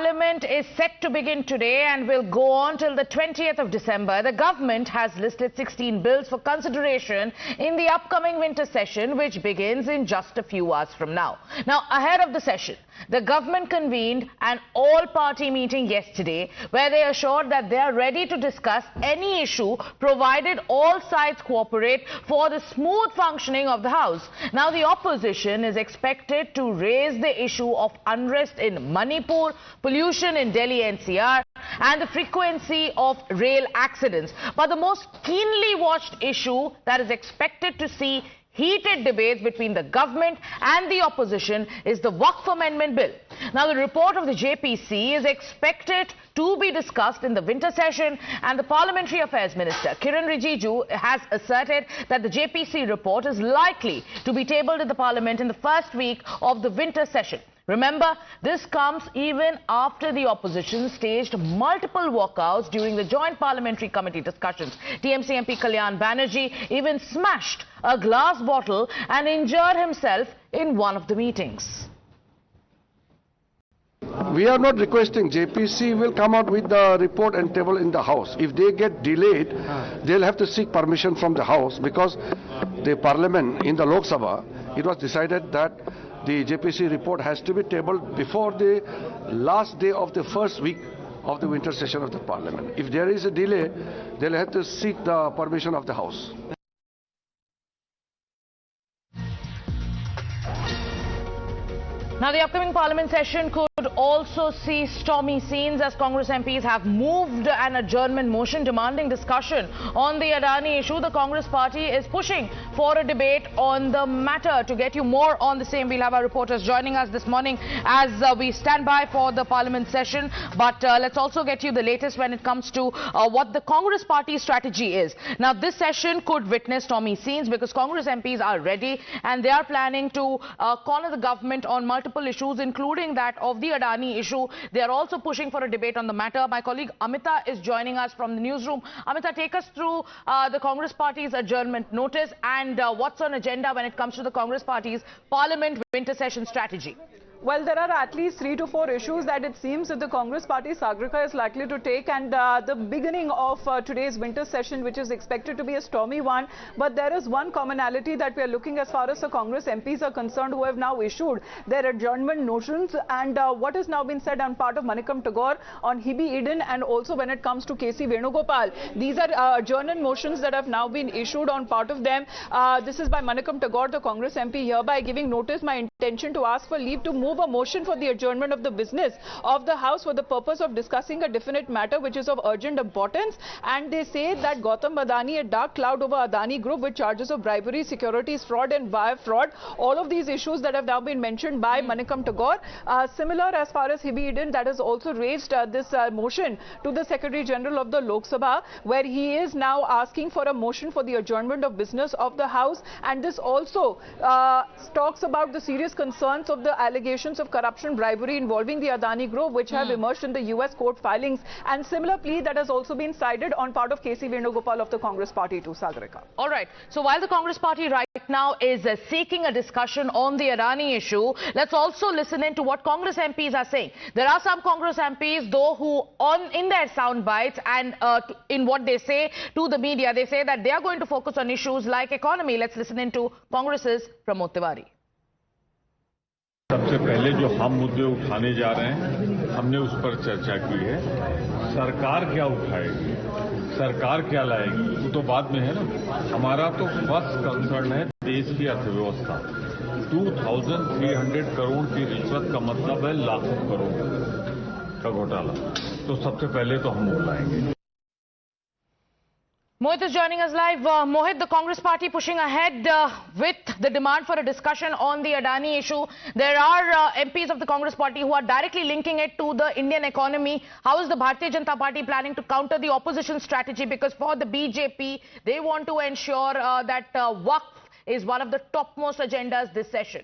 Parliament is set to begin today and will go on till the 20th of December. The government has listed 16 bills for consideration in the upcoming winter session, which begins in just a few hours from now. Now, ahead of the session, the government convened an all-party meeting yesterday where they assured that they are ready to discuss any issue provided all sides cooperate for the smooth functioning of the House. Now, the opposition is expected to raise the issue of unrest in Manipur, pollution in Delhi NCR and the frequency of rail accidents. But the most keenly watched issue that is expected to see heated debates between the government and the opposition is the Waqf Amendment Bill. Now, the report of the JPC is expected to be discussed in the winter session, and the Parliamentary Affairs Minister Kiren Rijiju has asserted that the JPC report is likely to be tabled in the Parliament in the first week of the winter session. Remember, this comes even after the opposition staged multiple walkouts during the Joint Parliamentary Committee discussions. TMC MP Kalyan Banerjee even smashed a glass bottle and injured himself in one of the meetings. We are not requesting. JPC will come out with the report and table in the House. If they get delayed, they'll have to seek permission from the House, because the Parliament in the Lok Sabha, it was decided that the JPC report has to be tabled before the last day of the first week of the winter session of the Parliament. If there is a delay, they'll have to seek the permission of the House. Now, the upcoming Parliament session could also see stormy scenes as Congress MPs have moved an adjournment motion demanding discussion on the Adani issue. The Congress party is pushing for a debate on the matter. To get you more on the same, we'll have our reporters joining us this morning as we stand by for the Parliament session. But let's also get you the latest when it comes to what the Congress party strategy is. Now, this session could witness stormy scenes because Congress MPs are ready and they are planning to corner the government on multiple issues, including that of the Adani issue. They are also pushing for a debate on the matter. My colleague Amita is joining us from the newsroom. Amita, take us through the Congress party's adjournment notice and what's on agenda when it comes to the Congress party's Parliament winter session strategy. Well, there are at least 3 to 4 issues that it seems that the Congress party Sagarika is likely to take, and the beginning of today's winter session, which is expected to be a stormy one. But there is one commonality that we are looking as far as the Congress MPs are concerned, who have now issued their adjournment notions, and what has now been said on part of Manikam Tagore, on Hebe Eden, and also when it comes to KC Venugopal. These are adjournment motions that have now been issued on part of them. This is by Manikam Tagore, the Congress MP, hereby giving notice my intention to ask for leave to move a motion for the adjournment of the business of the House for the purpose of discussing a definite matter which is of urgent importance. And they say that Gautam Adani, a dark cloud over Adani Group with charges of bribery, securities fraud and wire fraud, all of these issues that have now been mentioned by Manikam Tagore. Similar as far as Hebe Eden, that has also raised this motion to the Secretary General of the Lok Sabha, where he is now asking for a motion for the adjournment of business of the House. And this also talks about the serious concerns of the allegations of corruption, bribery involving the Adani Group, which have emerged in the US court filings, and similar plea that has also been cited on part of KC Venugopal of the Congress party too, Sagarika. All right. So while the Congress party right now is seeking a discussion on the Adani issue, let's also listen in to what Congress MPs are saying. There are some Congress MPs, though, who in their sound bites and in what they say to the media, they say that they are going to focus on issues like economy. Let's listen in to Congress's Pramod Tiwari. सबसे पहले जो हम मुद्दे उठाने जा रहे हैं, हमने उस पर चर्चा की है। सरकार क्या उठाएगी, सरकार क्या लाएगी, वो तो बाद में है ना। हमारा तो फर्स्ट कंसर्न है देश की अर्थव्यवस्था। 2300 करोड़ की रिश्वत का मतलब है लाखों करोड़ का घोटाला। तो सबसे पहले तो हम वो लाएंगे। Mohit is joining us live. Mohit, the Congress party pushing ahead with the demand for a discussion on the Adani issue. There are MPs of the Congress party who are directly linking it to the Indian economy. How is the Bharatiya Janata Party planning to counter the opposition strategy? Because for the BJP, they want to ensure that Waqf is one of the topmost agendas this session.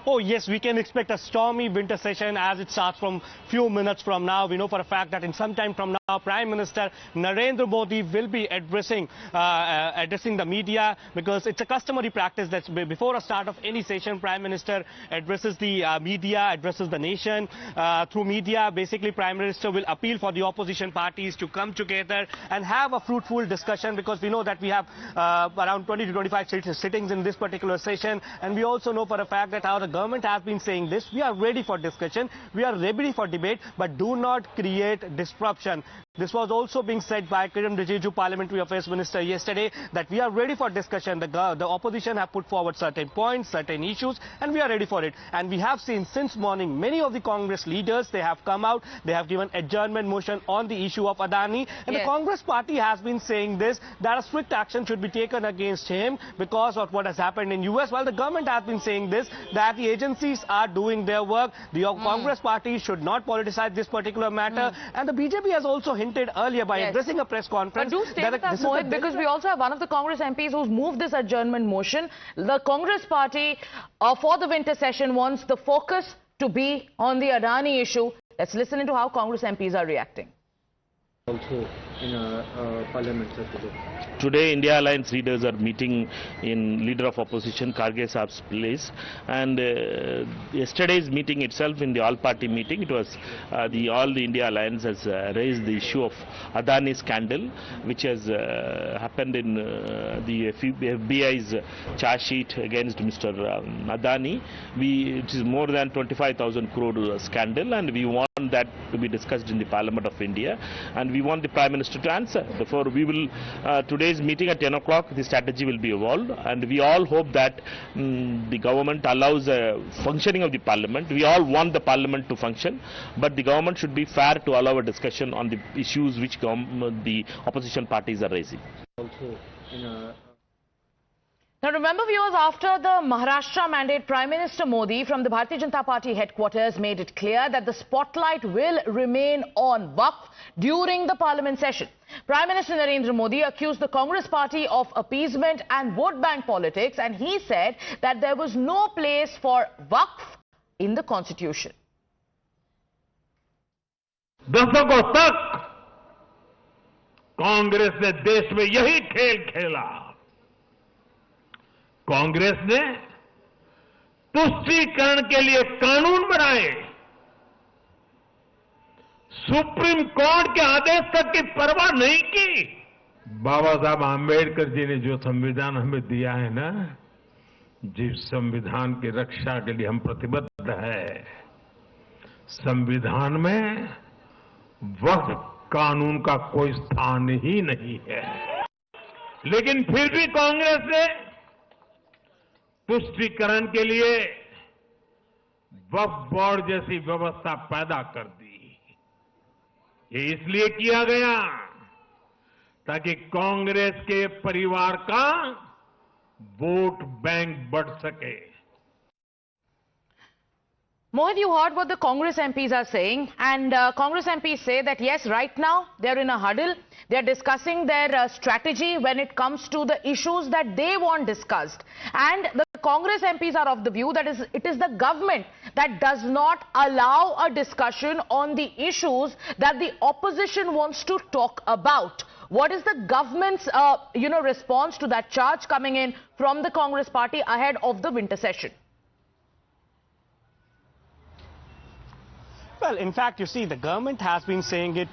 Oh yes, we can expect a stormy winter session as it starts from few minutes from now. We know for a fact that in some time from now, Prime Minister Narendra Modi will be addressing the media, because it's a customary practice that before a start of any session, Prime Minister addresses the media, addresses the nation through media. Basically, Prime Minister will appeal for the opposition parties to come together and have a fruitful discussion, because we know that we have around 20 to 25 sittings in this particular session, and we also know for a fact that how the government has been saying this: we are ready for discussion, we are ready for debate, but do not create disruption. This was also being said by Kiran Rijiju, Parliamentary Affairs Minister, yesterday, that we are ready for discussion. The opposition have put forward certain points, certain issues, and we are ready for it. And we have seen since morning many of the Congress leaders, they have come out, they have given adjournment motion on the issue of Adani. And the Congress party has been saying this, that a strict action should be taken against him because of what has happened in US. While the government has been saying this, that the agencies are doing their work, the Congress party should not politicize this particular matter. And the BJP has also hinted earlier by addressing a press conference. But do stay with us, Mohit, because we also have one of the Congress MPs who's moved this adjournment motion. The Congress party for the winter session wants the focus to be on the Adani issue. Let's listen into how Congress MPs are reacting. Also in Parliament, sir, today. Today, India Alliance leaders are meeting in Leader of Opposition Kharge Saab's place, and yesterday's meeting itself, in the all-party meeting, it was all the India Alliance has raised the issue of Adani scandal, which has happened in the FBI's charge sheet against Mr. Adani. It is more than 25,000 crore scandal, and we want that to be discussed in the Parliament of India, and we want the Prime Minister to answer. Therefore, we will today's meeting at 10 o'clock, the strategy will be evolved, and we all hope that the government allows functioning of the Parliament. We all want the Parliament to function, but the government should be fair to allow a discussion on the issues which the opposition parties are raising. Also in Now remember, viewers, after the Maharashtra mandate, Prime Minister Modi from the Bharatiya Janata Party headquarters made it clear that the spotlight will remain on Waqf during the Parliament session. Prime Minister Narendra Modi accused the Congress party of appeasement and vote bank politics, and he said that there was no place for Waqf in the constitution. दशकों तक कांग्रेस ने देश में यही खेल खेला। कांग्रेस ने तुष्टीकरण के लिए कानून बनाए, सुप्रीम कोर्ट के आदेश तक की परवाह नहीं की। बाबा साहब आंबेडकर जी ने जो संविधान हमें दिया है ना, जिस संविधान की रक्षा के लिए हम प्रतिबद्ध है, संविधान में वक्फ कानून का कोई स्थान ही नहीं है। लेकिन फिर भी कांग्रेस ने तुष्टीकरण के लिए वक्फ बोर्ड जैसी व्यवस्था पैदा कर दी। ये इसलिए किया गया ताकि कांग्रेस के परिवार का वोट बैंक बढ़ सके। Mohit, you heard what the Congress MPs are saying, and Congress MPs say that yes, right now they're in a huddle. They're discussing their strategy when it comes to the issues that they want discussed. And the Congress MPs are of the view that it is the government that does not allow a discussion on the issues that the opposition wants to talk about. What is the government's, response to that charge coming in from the Congress party ahead of the winter session? Well, in fact, you see, the government has been saying it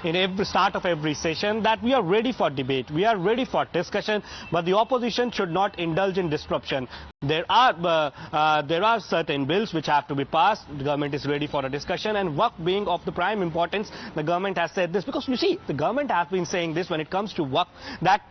in every start of every session that we are ready for debate, we are ready for discussion, but the opposition should not indulge in disruption. There are certain bills which have to be passed. The government is ready for a discussion, and Waqf being of the prime importance, the government has said this, because you see, the government has been saying this when it comes to Waqf, that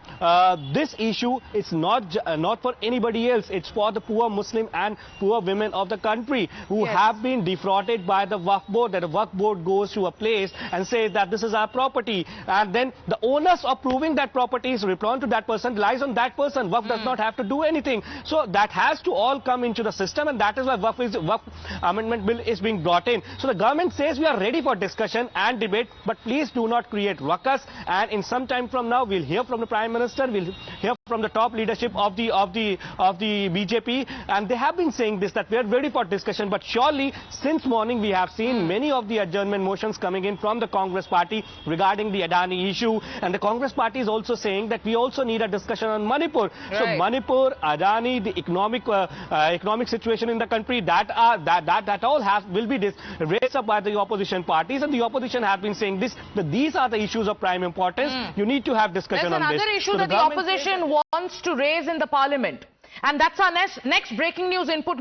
this issue is not for anybody else. It's for the poor Muslim and poor women of the country who have been defrauded by the Waqf board. That a Waqf board goes to a place and says that this is our property, and then the onus of proving that property is returned to that person lies on that person. Waqf does not have to do anything. So that has to all come into the system, and that is why Waqf Amendment Bill is being brought in. So the government says we are ready for discussion and debate, but please do not create ruckus. And in some time from now, we'll hear from the Prime Minister, we'll hear from the top leadership of the BJP, and they have been saying this, that we are ready for discussion. But surely, since morning, we have seen many of the adjournment motions coming in from the Congress party regarding the Adani issue, and the Congress party is also saying that we also need a discussion on Manipur. Right. So Manipur, Adani, the economic situation in the country, that all will be raised up by the opposition parties, and the opposition have been saying this, that these are the issues of prime importance. You need to have discussion There's on this. another issue So that the opposition wants to raise in the parliament, and that's our next breaking news input.